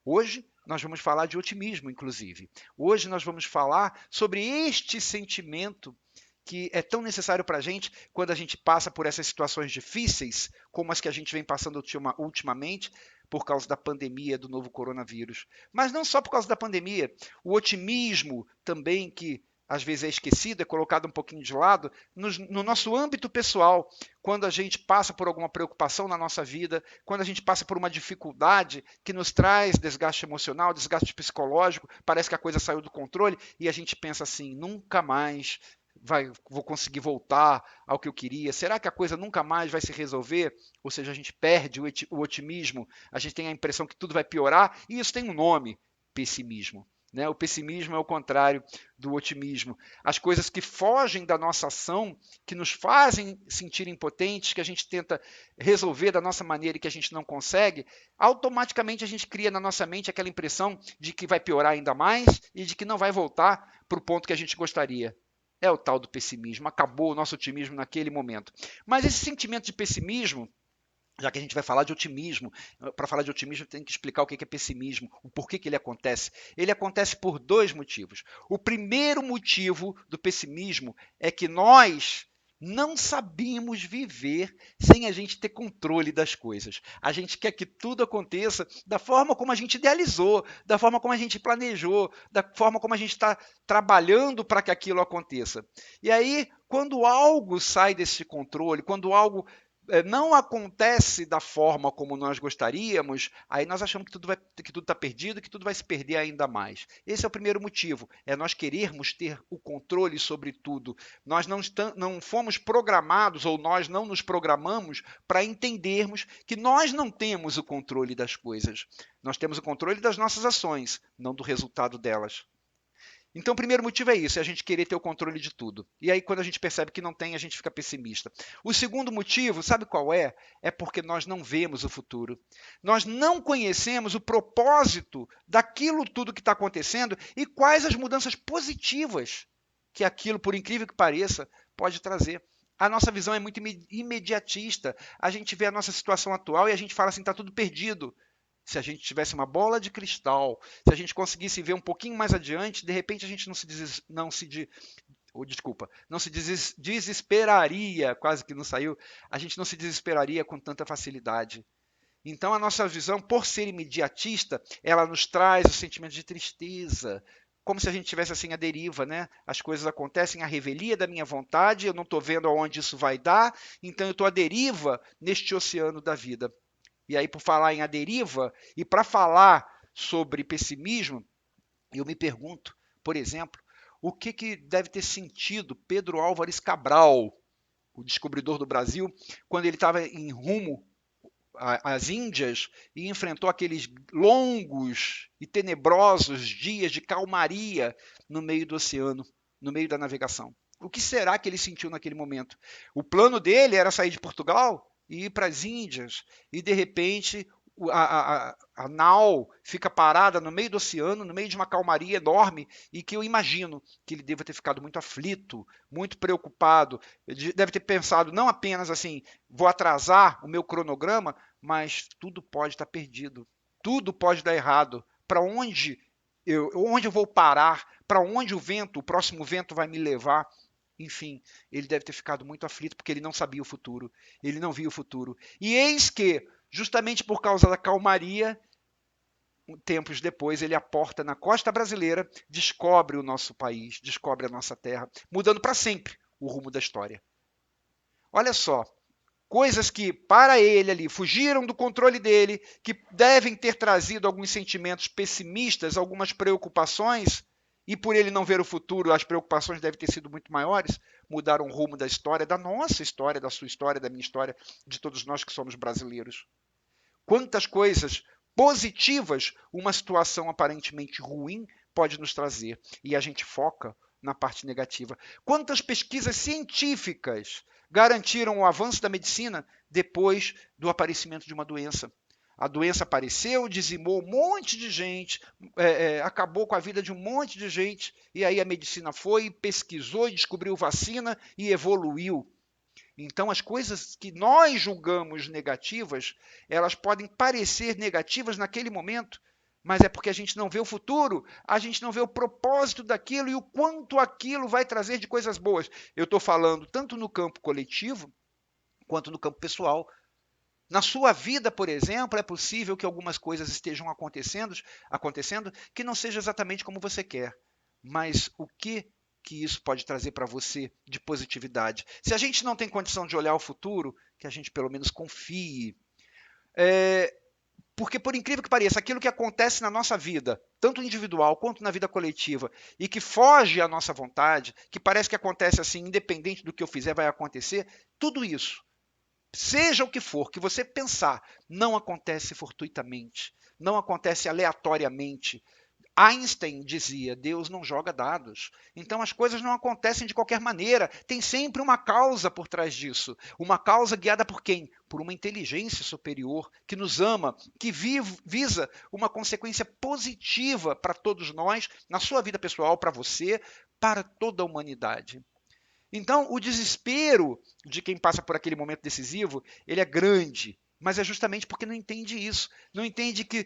Hoje nós vamos falar de otimismo, inclusive. Hoje nós vamos falar sobre este sentimento que é tão necessário para a gente quando a gente passa por essas situações difíceis, como as que a gente vem passando ultimamente, por causa da pandemia do novo coronavírus. Mas não só por causa da pandemia, o otimismo também, que às vezes é esquecido, é colocado um pouquinho de lado, no nosso âmbito pessoal, quando a gente passa por alguma preocupação na nossa vida, quando a gente passa por uma dificuldade que nos traz desgaste emocional, desgaste psicológico, parece que a coisa saiu do controle e a gente pensa assim: nunca mais vou conseguir voltar ao que eu queria? Será que a coisa nunca mais vai se resolver? Ou seja, a gente perde o otimismo, a gente tem a impressão que tudo vai piorar, e isso tem um nome: pessimismo. Né? O pessimismo é o contrário do otimismo. As coisas que fogem da nossa ação, que nos fazem sentir impotentes, que a gente tenta resolver da nossa maneira e que a gente não consegue, automaticamente a gente cria na nossa mente aquela impressão de que vai piorar ainda mais e de que não vai voltar para o ponto que a gente gostaria. É o tal do pessimismo. Acabou o nosso otimismo naquele momento. Mas esse sentimento de pessimismo, já que a gente vai falar de otimismo, para falar de otimismo tem que explicar o que é pessimismo, o porquê que ele acontece. Ele acontece por dois motivos. O primeiro motivo do pessimismo é que nós não sabemos viver sem a gente ter controle das coisas. A gente quer que tudo aconteça da forma como a gente idealizou, da forma como a gente planejou, da forma como a gente está trabalhando para que aquilo aconteça. E aí, quando algo sai desse controle, quando algo não acontece da forma como nós gostaríamos, aí nós achamos que tudo está perdido, que tudo vai se perder ainda mais. Esse é o primeiro motivo, é nós querermos ter o controle sobre tudo. Nós não fomos programados, ou nós não nos programamos para entendermos que nós não temos o controle das coisas. Nós temos o controle das nossas ações, não do resultado delas. Então, o primeiro motivo é isso, é a gente querer ter o controle de tudo. E aí, quando a gente percebe que não tem, a gente fica pessimista. O segundo motivo, sabe qual é? É porque nós não vemos o futuro. Nós não conhecemos o propósito daquilo tudo que está acontecendo e quais as mudanças positivas que aquilo, por incrível que pareça, pode trazer. A nossa visão é muito imediatista. A gente vê a nossa situação atual e a gente fala assim: está tudo perdido. Se a gente tivesse uma bola de cristal, se a gente conseguisse ver um pouquinho mais adiante, de repente a gente não se desesperaria, quase que não saiu, a gente não se desesperaria com tanta facilidade. Então a nossa visão, por ser imediatista, ela nos traz o sentimento de tristeza, como se a gente tivesse assim a deriva, né? As coisas acontecem à revelia da minha vontade, eu não estou vendo aonde isso vai dar, então eu estou à deriva neste oceano da vida. E aí, por falar em a deriva, e para falar sobre pessimismo, eu me pergunto, por exemplo, o que deve ter sentido Pedro Álvares Cabral, o descobridor do Brasil, quando ele estava em rumo às Índias e enfrentou aqueles longos e tenebrosos dias de calmaria no meio do oceano, no meio da navegação. O que será que ele sentiu naquele momento? O plano dele era sair de Portugal e ir para as Índias, e de repente a nau fica parada no meio do oceano, no meio de uma calmaria enorme, e que eu imagino que ele deva ter ficado muito aflito, muito preocupado, deve ter pensado não apenas assim: vou atrasar o meu cronograma, mas tudo pode estar perdido, tudo pode dar errado. Para onde eu vou parar? Para onde o próximo vento vai me levar? Enfim, ele deve ter ficado muito aflito porque ele não sabia o futuro, ele não via o futuro. E eis que, justamente por causa da calmaria, tempos depois ele aporta na costa brasileira, descobre o nosso país, descobre a nossa terra, mudando para sempre o rumo da história. Olha só, coisas que para ele ali fugiram do controle dele, que devem ter trazido alguns sentimentos pessimistas, algumas preocupações, e por ele não ver o futuro, as preocupações devem ter sido muito maiores, mudaram o rumo da história, da nossa história, da sua história, da minha história, de todos nós que somos brasileiros. Quantas coisas positivas uma situação aparentemente ruim pode nos trazer, e a gente foca na parte negativa. Quantas pesquisas científicas garantiram o avanço da medicina depois do aparecimento de uma doença? A doença apareceu, dizimou um monte de gente, acabou com a vida de um monte de gente, e aí a medicina foi, pesquisou e descobriu vacina e evoluiu. Então, as coisas que nós julgamos negativas, elas podem parecer negativas naquele momento, mas é porque a gente não vê o futuro, a gente não vê o propósito daquilo e o quanto aquilo vai trazer de coisas boas. Eu estou falando tanto no campo coletivo quanto no campo pessoal. Na sua vida, por exemplo, é possível que algumas coisas estejam acontecendo que não seja exatamente como você quer. Mas o que isso pode trazer para você de positividade? Se a gente não tem condição de olhar o futuro, que a gente pelo menos confie. Porque, por incrível que pareça, aquilo que acontece na nossa vida, tanto individual quanto na vida coletiva, e que foge à nossa vontade, que parece que acontece assim, independente do que eu fizer, vai acontecer, tudo isso, seja o que for, que você pensar, não acontece fortuitamente, não acontece aleatoriamente. Einstein dizia: Deus não joga dados. Então as coisas não acontecem de qualquer maneira. Tem sempre uma causa por trás disso. Uma causa guiada por quem? Por uma inteligência superior que nos ama, que visa uma consequência positiva para todos nós, na sua vida pessoal, para você, para toda a humanidade. Então, o desespero de quem passa por aquele momento decisivo, ele é grande, mas é justamente porque não entende isso. Não entende que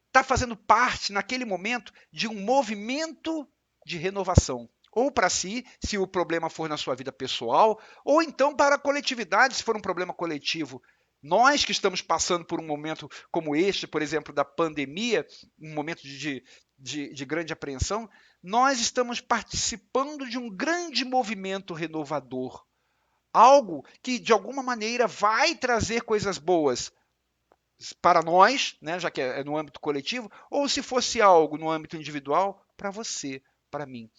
está fazendo parte, naquele momento, de um movimento de renovação. Ou para si, se o problema for na sua vida pessoal, ou então para a coletividade, se for um problema coletivo. Nós que estamos passando por um momento como este, por exemplo, da pandemia, um momento de grande apreensão, nós estamos participando de um grande movimento renovador. Algo que, de alguma maneira, vai trazer coisas boas para nós, né, já que é no âmbito coletivo, ou se fosse algo no âmbito individual, para você, para mim.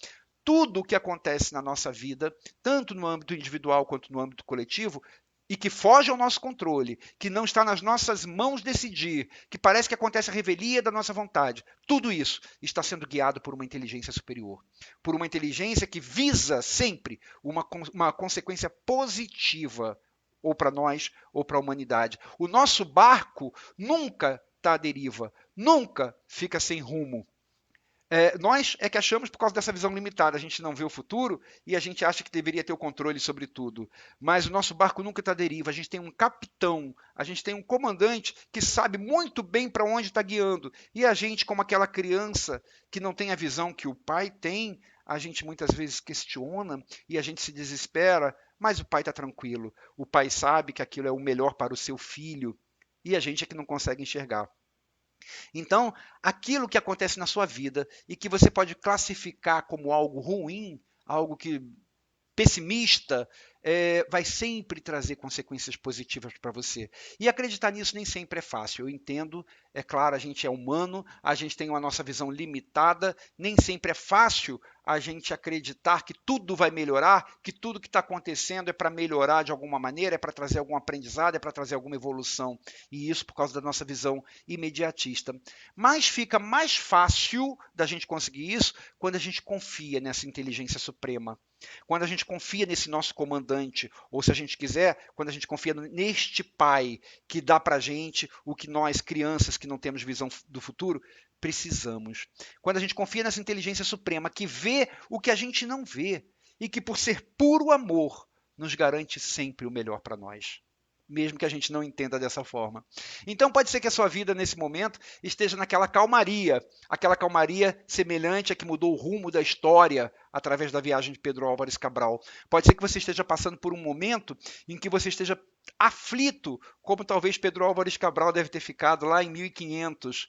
Tudo o que acontece na nossa vida, tanto no âmbito individual quanto no âmbito coletivo, e que foge ao nosso controle, que não está nas nossas mãos decidir, que parece que acontece a revelia da nossa vontade, tudo isso está sendo guiado por uma inteligência superior, por uma inteligência que visa sempre uma consequência positiva, ou para nós, ou para a humanidade. O nosso barco nunca está à deriva, nunca fica sem rumo. Nós é que achamos, por causa dessa visão limitada, a gente não vê o futuro e a gente acha que deveria ter o controle sobre tudo. Mas o nosso barco nunca está à deriva. A gente tem um capitão, a gente tem um comandante que sabe muito bem para onde está guiando. E a gente, como aquela criança que não tem a visão que o pai tem, a gente muitas vezes questiona e a gente se desespera, mas o pai está tranquilo. O pai sabe que aquilo é o melhor para o seu filho e a gente é que não consegue enxergar. Então, aquilo que acontece na sua vida e que você pode classificar como algo ruim, algo que pessimista, vai sempre trazer consequências positivas para você. E acreditar nisso nem sempre é fácil. Eu entendo, é claro, a gente é humano, a gente tem a nossa visão limitada, nem sempre é fácil a gente acreditar que tudo vai melhorar, que tudo que está acontecendo é para melhorar de alguma maneira, é para trazer algum aprendizado, é para trazer alguma evolução. E isso por causa da nossa visão imediatista. Mas fica mais fácil da gente conseguir isso quando a gente confia nessa inteligência suprema. Quando a gente confia nesse nosso comandante, ou se a gente quiser, quando a gente confia neste pai que dá para a gente o que nós, crianças que não temos visão do futuro, precisamos. Quando a gente confia nessa inteligência suprema que vê o que a gente não vê e que, por ser puro amor, nos garante sempre o melhor para nós, mesmo que a gente não entenda dessa forma. Então pode ser que a sua vida nesse momento esteja naquela calmaria, aquela calmaria semelhante a que mudou o rumo da história através da viagem de Pedro Álvares Cabral. Pode ser que você esteja passando por um momento em que você esteja aflito, como talvez Pedro Álvares Cabral deve ter ficado lá em 1500,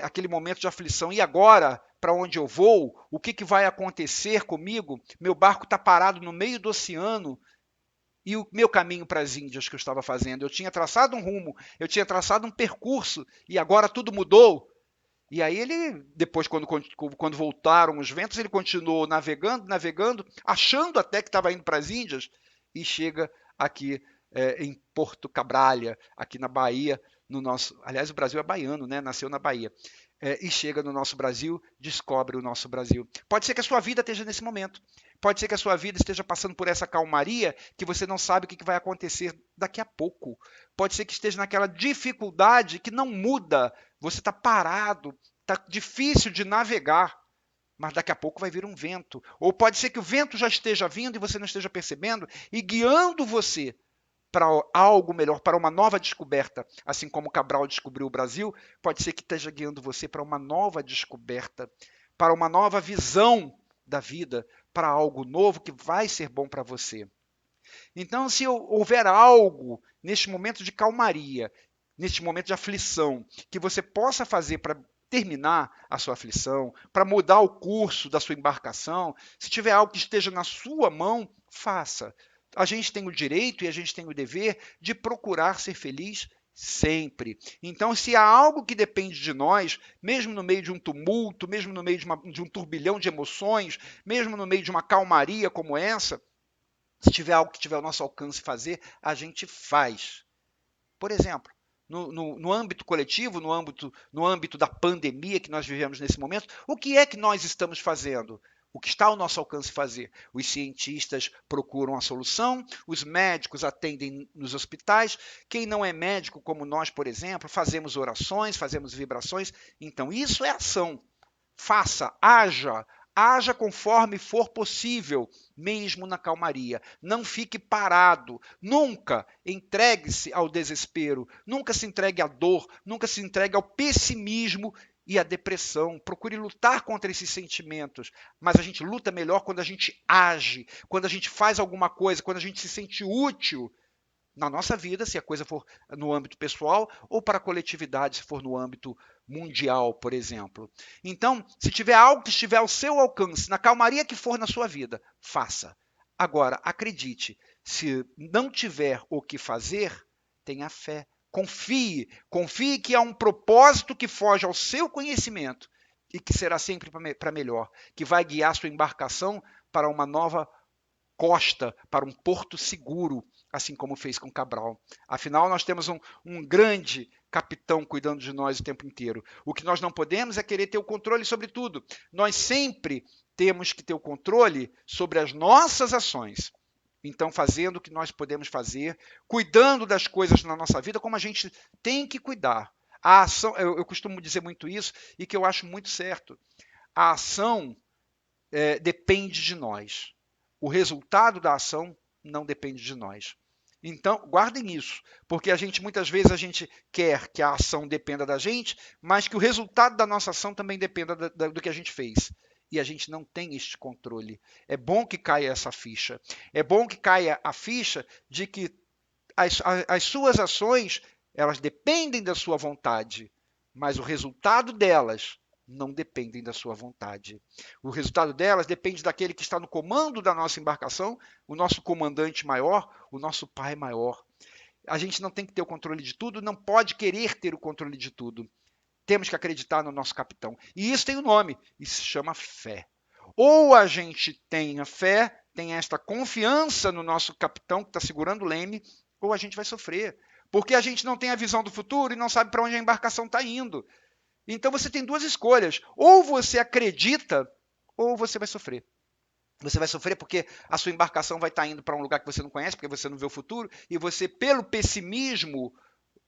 aquele momento de aflição. E agora, para onde eu vou? O que vai acontecer comigo? Meu barco está parado no meio do oceano, e o meu caminho para as Índias que eu estava fazendo. Eu tinha traçado um rumo, eu tinha traçado um percurso, e agora tudo mudou. E aí ele, depois, quando voltaram os ventos, ele continuou navegando, achando até que estava indo para as Índias, e chega aqui em Porto Cabralha, aqui na Bahia, no nosso. Aliás, o Brasil é baiano, né? Nasceu na Bahia. E chega no nosso Brasil, descobre o nosso Brasil. Pode ser que a sua vida esteja nesse momento. Pode ser que a sua vida esteja passando por essa calmaria que você não sabe o que vai acontecer daqui a pouco. Pode ser que esteja naquela dificuldade que não muda. Você está parado, está difícil de navegar, mas daqui a pouco vai vir um vento. Ou pode ser que o vento já esteja vindo e você não esteja percebendo e guiando você para algo melhor, para uma nova descoberta, assim como Cabral descobriu o Brasil, pode ser que esteja guiando você para uma nova descoberta, para uma nova visão da vida, para algo novo que vai ser bom para você. Então, se houver algo neste momento de calmaria, neste momento de aflição, que você possa fazer para terminar a sua aflição, para mudar o curso da sua embarcação, se tiver algo que esteja na sua mão, faça. A gente tem o direito e a gente tem o dever de procurar ser feliz sempre. Então, se há algo que depende de nós, mesmo no meio de um tumulto, mesmo no meio de um turbilhão de emoções, mesmo no meio de uma calmaria como essa, se tiver algo que tiver ao nosso alcance fazer, a gente faz. Por exemplo, no âmbito coletivo, no âmbito da pandemia que nós vivemos nesse momento, o que é que nós estamos fazendo? O que está ao nosso alcance fazer? Os cientistas procuram a solução, os médicos atendem nos hospitais, quem não é médico, como nós, por exemplo, fazemos orações, fazemos vibrações. Então, isso é ação. Faça, haja, haja conforme for possível, mesmo na calmaria. Não fique parado. Nunca entregue-se ao desespero. Nunca se entregue à dor. Nunca se entregue ao pessimismo e à depressão. Procure lutar contra esses sentimentos. Mas a gente luta melhor quando a gente age, quando a gente faz alguma coisa, quando a gente se sente útil na nossa vida, se a coisa for no âmbito pessoal, ou para a coletividade, se for no âmbito mundial, por exemplo. Então, se tiver algo que estiver ao seu alcance, na calmaria que for na sua vida, faça. Agora, acredite, se não tiver o que fazer, tenha fé. Confie, confie que há um propósito que foge ao seu conhecimento e que será sempre para melhor, que vai guiar sua embarcação para uma nova costa, para um porto seguro, assim como fez com Cabral. Afinal, nós temos um grande capitão cuidando de nós o tempo inteiro. O que nós não podemos é querer ter o controle sobre tudo. Nós sempre temos que ter o controle sobre as nossas ações. Então, fazendo o que nós podemos fazer, cuidando das coisas na nossa vida como a gente tem que cuidar. A ação, eu costumo dizer muito isso e que eu acho muito certo. A ação depende de nós. O resultado da ação não depende de nós. Então, guardem isso, porque muitas vezes a gente quer que a ação dependa da gente, mas que o resultado da nossa ação também dependa do que a gente fez. E a gente não tem este controle. É bom que caia essa ficha. É bom que caia a ficha de que as suas ações, elas dependem da sua vontade, mas o resultado delas não dependem da sua vontade. O resultado delas depende daquele que está no comando da nossa embarcação, o nosso comandante maior, o nosso pai maior. A gente não tem que ter o controle de tudo, não pode querer ter o controle de tudo. Temos que acreditar no nosso capitão. E isso tem um nome, e se chama fé. Ou a gente tem a fé, tem esta confiança no nosso capitão que está segurando o leme, ou a gente vai sofrer. Porque a gente não tem a visão do futuro e não sabe para onde a embarcação está indo. Então você tem duas escolhas. Ou você acredita, ou você vai sofrer. Você vai sofrer porque a sua embarcação vai estar indo para um lugar que você não conhece, porque você não vê o futuro, e você, pelo pessimismo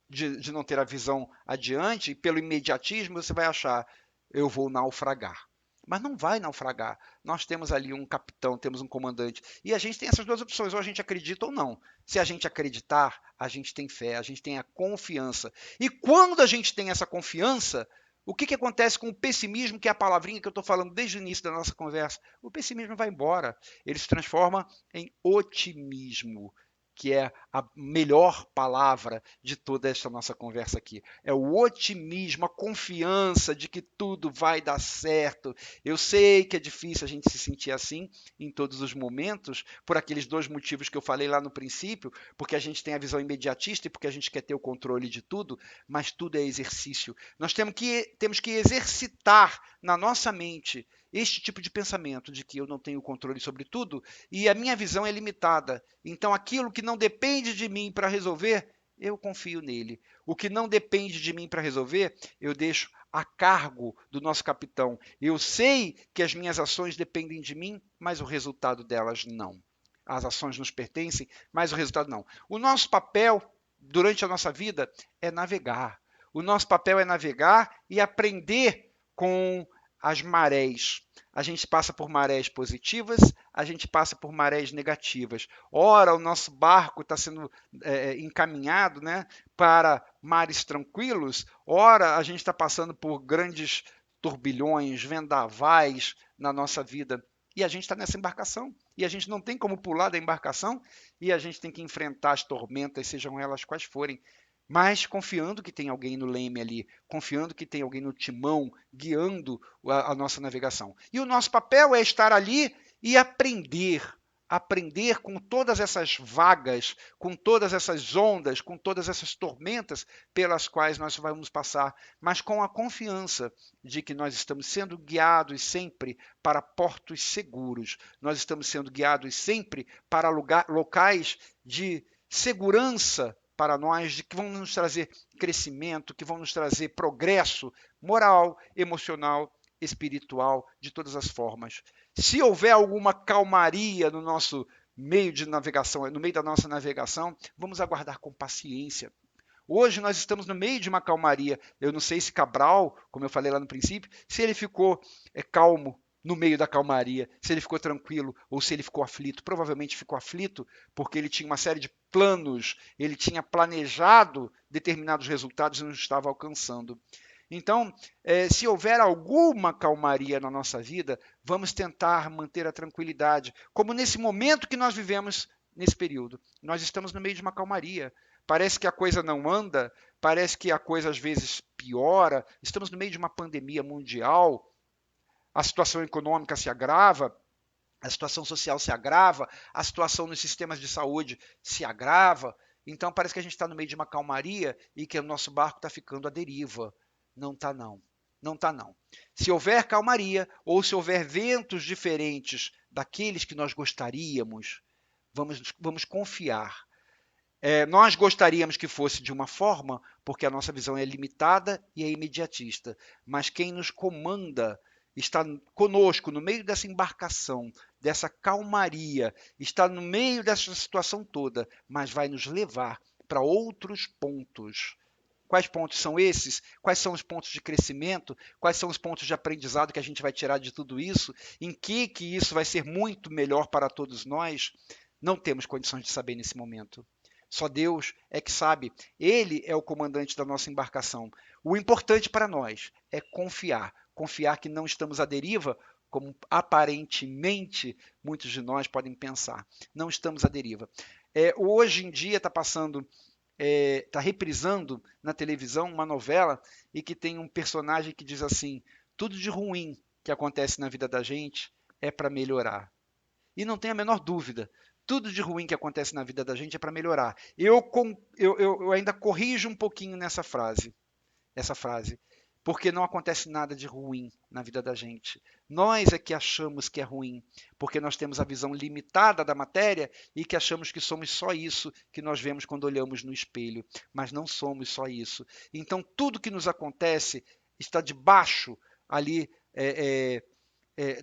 de não ter a visão adiante, pelo imediatismo, você vai achar, eu vou naufragar. Mas não vai naufragar. Nós temos ali um capitão, temos um comandante. E a gente tem essas duas opções, ou a gente acredita ou não. Se a gente acreditar, a gente tem fé, a gente tem a confiança. E quando a gente tem essa confiança, o que acontece com o pessimismo, que é a palavrinha que eu estou falando desde o início da nossa conversa? O pessimismo vai embora. Ele se transforma em otimismo, que é a melhor palavra de toda esta nossa conversa aqui. É o otimismo, a confiança de que tudo vai dar certo. Eu sei que é difícil a gente se sentir assim em todos os momentos, por aqueles dois motivos que eu falei lá no princípio, porque a gente tem a visão imediatista e porque a gente quer ter o controle de tudo, mas tudo é exercício. Nós temos que exercitar na nossa mente este tipo de pensamento de que eu não tenho controle sobre tudo e a minha visão é limitada. Então, aquilo que não depende de mim para resolver, eu confio nele. O que não depende de mim para resolver, eu deixo a cargo do nosso capitão. Eu sei que as minhas ações dependem de mim, mas o resultado delas não. As ações nos pertencem, mas o resultado não. O nosso papel durante a nossa vida é navegar. O nosso papel é navegar e aprender com as marés. A gente passa por marés positivas, a gente passa por marés negativas. Ora, o nosso barco está sendo encaminhado, né, para mares tranquilos, ora, a gente está passando por grandes turbilhões, vendavais na nossa vida. E a gente está nessa embarcação. E a gente não tem como pular da embarcação e a gente tem que enfrentar as tormentas, sejam elas quais forem, mas confiando que tem alguém no leme ali, confiando que tem alguém no timão, guiando a nossa navegação. E o nosso papel é estar ali e aprender com todas essas vagas, com todas essas ondas, com todas essas tormentas pelas quais nós vamos passar, mas com a confiança de que nós estamos sendo guiados sempre para portos seguros, nós estamos sendo guiados sempre para locais de segurança para nós, de que vão nos trazer crescimento, que vão nos trazer progresso moral, emocional, espiritual, de todas as formas. Se houver alguma calmaria no nosso meio de navegação, no meio da nossa navegação, vamos aguardar com paciência. Hoje nós estamos no meio de uma calmaria. Eu não sei se Cabral, como eu falei lá no princípio, se ele ficou calmo no meio da calmaria, se ele ficou tranquilo ou se ele ficou aflito. Provavelmente ficou aflito porque ele tinha uma série de planos, ele tinha planejado determinados resultados e não estava alcançando. Então, se houver alguma calmaria na nossa vida, vamos tentar manter a tranquilidade, como nesse momento que nós vivemos nesse período. Nós estamos no meio de uma calmaria. Parece que a coisa não anda, parece que a coisa às vezes piora. Estamos no meio de uma pandemia mundial, a situação econômica se agrava, a situação social se agrava, a situação nos sistemas de saúde se agrava. Então parece que a gente está no meio de uma calmaria e que o nosso barco está ficando à deriva. Não está não. Não está não. Se houver calmaria ou se houver ventos diferentes daqueles que nós gostaríamos, vamos confiar. Nós gostaríamos que fosse de uma forma, porque a nossa visão é limitada e é imediatista. Mas quem nos comanda está conosco no meio dessa embarcação, dessa calmaria, está no meio dessa situação toda, mas vai nos levar para outros pontos. Quais pontos são esses? Quais são os pontos de crescimento? Quais são os pontos de aprendizado que a gente vai tirar de tudo isso? Em que isso vai ser muito melhor para todos nós? Não temos condições de saber nesse momento. Só Deus é que sabe. Ele é o comandante da nossa embarcação. O importante para nós é confiar. Confiar que não estamos à deriva, como aparentemente muitos de nós podem pensar. Não estamos à deriva. Hoje em dia está passando, está reprisando na televisão uma novela e que tem um personagem que diz assim: tudo de ruim que acontece na vida da gente é para melhorar. E não tem a menor dúvida. Tudo de ruim que acontece na vida da gente é para melhorar. Eu ainda corrijo um pouquinho essa frase, porque não acontece nada de ruim na vida da gente. Nós é que achamos que é ruim, porque nós temos a visão limitada da matéria e que achamos que somos só isso que nós vemos quando olhamos no espelho, mas não somos só isso. Então, tudo que nos acontece está debaixo ali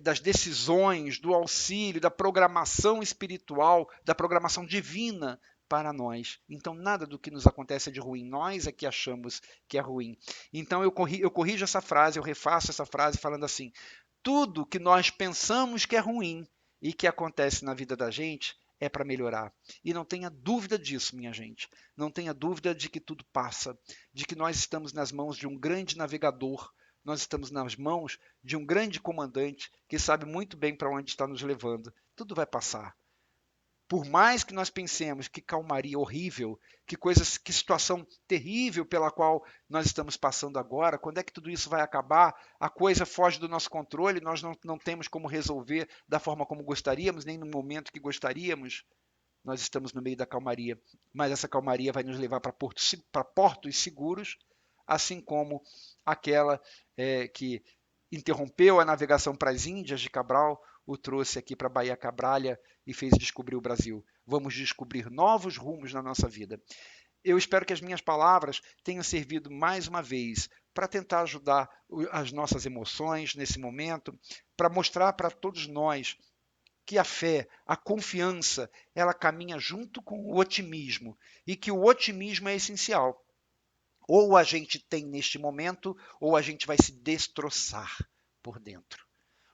das decisões, do auxílio, da programação espiritual, da programação divina para nós. Então, nada do que nos acontece é de ruim. Nós é que achamos que é ruim. Então, eu corrijo essa frase, eu refaço essa frase falando assim: tudo que nós pensamos que é ruim e que acontece na vida da gente é para melhorar. E não tenha dúvida disso, minha gente. Não tenha dúvida de que tudo passa, de que nós estamos nas mãos de um grande navegador. Nós estamos nas mãos de um grande comandante que sabe muito bem para onde está nos levando. Tudo vai passar. Por mais que nós pensemos que calmaria horrível, que situação terrível pela qual nós estamos passando agora, quando é que tudo isso vai acabar? A coisa foge do nosso controle, nós não temos como resolver da forma como gostaríamos, nem no momento que gostaríamos. Nós estamos no meio da calmaria, mas essa calmaria vai nos levar para portos seguros, assim como aquela que interrompeu a navegação para as Índias de Cabral, o trouxe aqui para a Baía Cabralha e fez descobrir o Brasil. Vamos descobrir novos rumos na nossa vida. Eu espero que as minhas palavras tenham servido mais uma vez para tentar ajudar as nossas emoções nesse momento, para mostrar para todos nós que a fé, a confiança, ela caminha junto com o otimismo e que o otimismo é essencial. Ou a gente tem neste momento, ou a gente vai se destroçar. por dentro.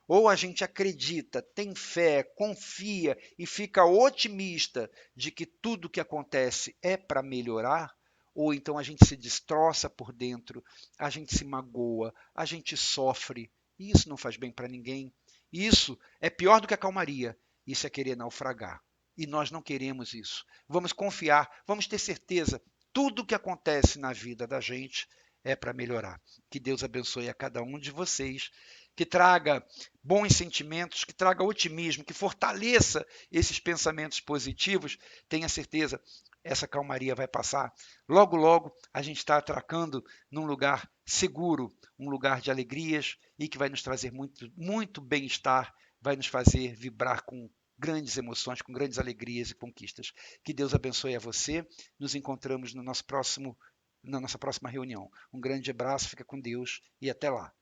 Ou a gente acredita, tem fé, confia e fica otimista de que tudo que acontece é para melhorar, ou então a gente se destroça por dentro, a gente se magoa, a gente sofre, e isso não faz bem para ninguém. Isso é pior do que a calmaria, isso é querer naufragar. E nós não queremos isso. Vamos confiar, vamos ter certeza, tudo que acontece na vida da gente é para melhorar. Que Deus abençoe a cada um de vocês, que traga bons sentimentos, que traga otimismo, que fortaleça esses pensamentos positivos. Tenha certeza, essa calmaria vai passar. Logo, logo, a gente está atracando num lugar seguro, um lugar de alegrias e que vai nos trazer muito, muito bem-estar, vai nos fazer vibrar com grandes emoções, com grandes alegrias e conquistas. Que Deus abençoe a você. Nos encontramos no nosso próximo, na nossa próxima reunião. Um grande abraço, fica com Deus e até lá.